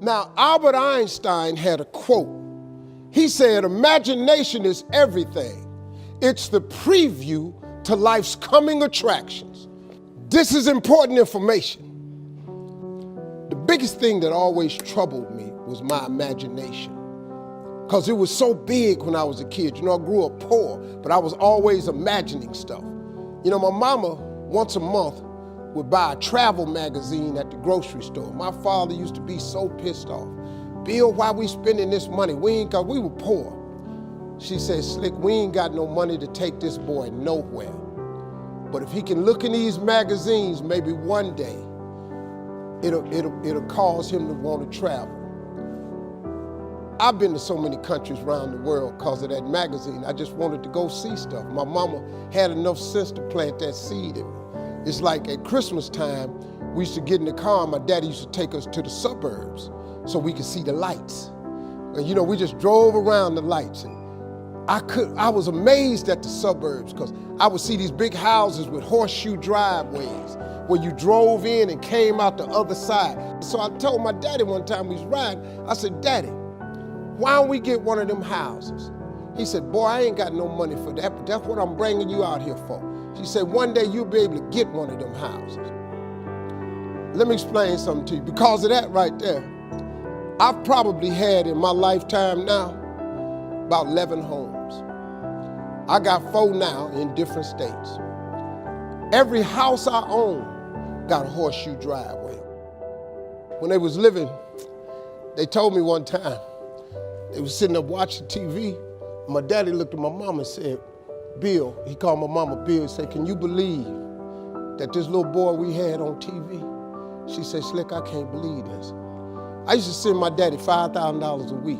Now, Albert Einstein had a quote. He said, imagination is everything. It's the preview to life's coming attractions. This is important information. The biggest thing that always troubled me was my imagination, because it was so big when I was a kid. You know, I grew up poor, but I was always imagining stuff. You know, my mama, once a month, would buy a travel magazine at the grocery store. My father used to be so pissed off. Bill, why we spending this money? We were poor. She said, Slick, we ain't got no money to take this boy nowhere. But if he can look in these magazines, maybe one day, it'll cause him to want to travel. I've been to so many countries around the world because of that magazine. I just wanted to go see stuff. My mama had enough sense to plant that seed in me. It's like at Christmas time, we used to get in the car, and my daddy used to take us to the suburbs so we could see the lights. And you know, we just drove around the lights. And I was amazed at the suburbs, because I would see these big houses with horseshoe driveways where you drove in and came out the other side. So I told my daddy one time we was riding, I said, Daddy, why don't we get one of them houses? He said, boy, I ain't got no money for that, but that's what I'm bringing you out here for. She said, one day you'll be able to get one of them houses. Let me explain something to you. Because of that right there, I've probably had in my lifetime now about 11 homes. I got 4 now in different states. Every house I own got a horseshoe driveway. When they was living, they told me one time, they was sitting up watching TV. My daddy looked at my mama and said, Bill, he called my mama Bill, he said, can you believe that this little boy we had on TV? She said, Slick, I can't believe this. I used to send my daddy $5,000 a week.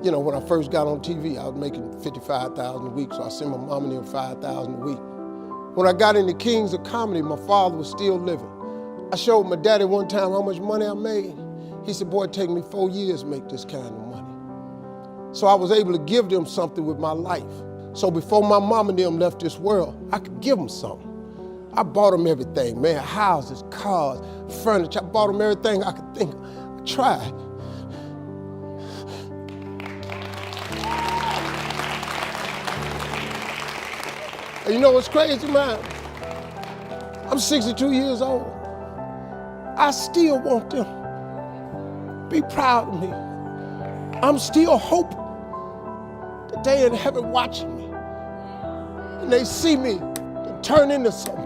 You know, when I first got on TV, I was making $55,000 a week, so I sent my mom and them $5,000 a week. When I got into Kings of Comedy, my father was still living. I showed my daddy one time how much money I made. He said, boy, it take me 4 years to make this kind of money. So I was able to give them something with my life. So before my mom and them left this world, I could give them something. I bought them everything, man, houses, cars, furniture. I bought them everything I could think of. I tried. And you know what's crazy, man? I'm 62 years old. I still want them to be proud of me. I'm still hoping that they in heaven watching me and they see me turn into something.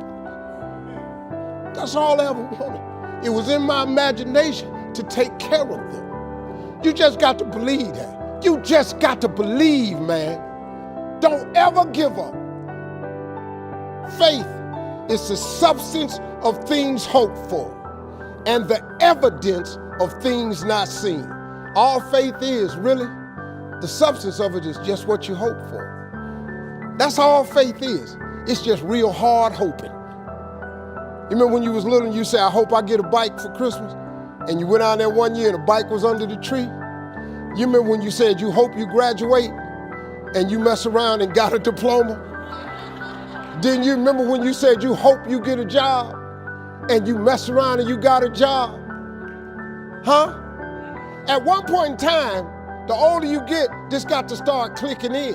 That's all I ever wanted. It was in my imagination to take care of them. You just got to believe that. You just got to believe, man. Don't ever give up. Faith is the substance of things hoped for and the evidence of things not seen. All faith is, really, the substance of it is just what you hope for. That's all faith is. It's just real hard hoping. You remember when you was little and you said, I hope I get a bike for Christmas? And you went out there one year and the bike was under the tree? You remember when you said you hope you graduate and you mess around and got a diploma? Didn't you remember when you said you hope you get a job and you mess around and you got a job? Huh? At one point in time, the older you get, this got to start clicking in.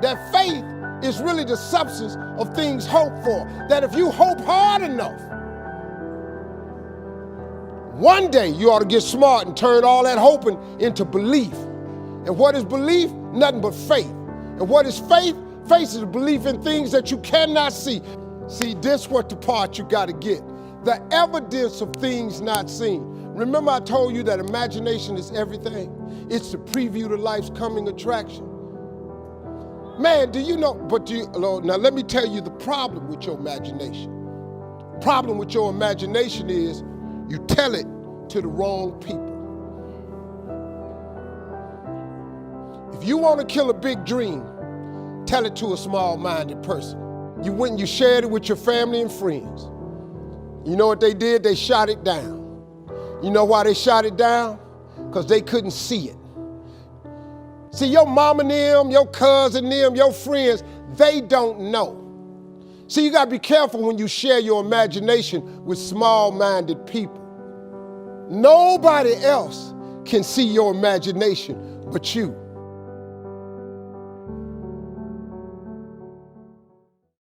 That faith is really the substance of things hoped for. That if you hope hard enough, one day you ought to get smart and turn all that hoping into belief. And what is belief? Nothing but faith. And what is faith? Faith is a belief in things that you cannot see. See, this what the part you got to get. The evidence of things not seen. Remember I told you that imagination is everything? It's the preview to life's coming attraction. Man, do you know, now let me tell you the problem with your imagination. The problem with your imagination is you tell it to the wrong people. If you want to kill a big dream, tell it to a small-minded person. You went and you shared it with your family and friends. You know what they did? They shot it down. You know why they shot it down? Because they couldn't see it. See, your mom and them, your cousin them, your friends, they don't know. See, you got to be careful when you share your imagination with small-minded people. Nobody else can see your imagination but you.